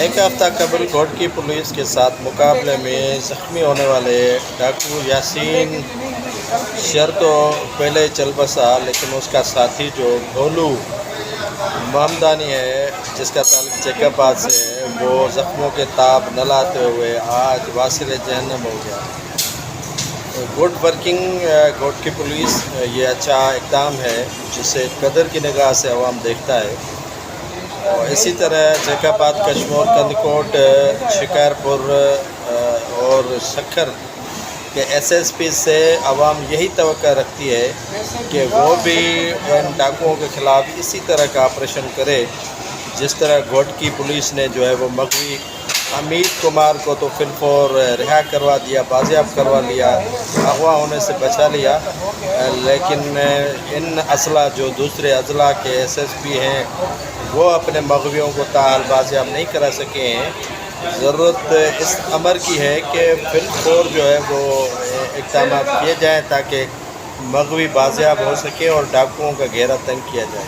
ایک ہفتہ قبل گھوٹکی پولیس کے ساتھ مقابلے میں زخمی ہونے والے ڈاکو یاسین شر تو پہلے چل بسا، لیکن اس کا ساتھی جو بھولو محمدانی ہے، جس کا تعلق چیک آباد سے ہے، وہ زخموں کے تاب نہ لاتے ہوئے آج واصل جہنم ہو گیا۔ گڈ ورکنگ گھوٹکی پولیس، یہ اچھا اقدام ہے جسے قدر کی نگاہ سے عوام دیکھتا ہے۔ اور اسی طرح چیک آباد، کشمور، کندکوٹ، شکارپور اور سکھر کے ایس پی سے عوام یہی توقع رکھتی ہے کہ وہ بھی ان ڈاکوؤں کے خلاف اسی طرح کا آپریشن کرے، جس طرح گھوٹکی پولیس نے جو ہے وہ مغوی امیت کمار کو تو فی الفور رہا کروا دیا، بازیاب کروا لیا، اغوا ہونے سے بچا لیا، لیکن ان اضلاع جو دوسرے اضلاع کے ایس پی ہیں وہ اپنے مغویوں کو تاحال بازیاب نہیں کرا سکے ہیں۔ ضرورت اس امر کی ہے کہ فی الفور جو ہے وہ اقدامات کیے جائیں تاکہ مغوی بازیاب ہو سکے اور ڈاکوؤں کا گھیرا تنگ کیا جائے۔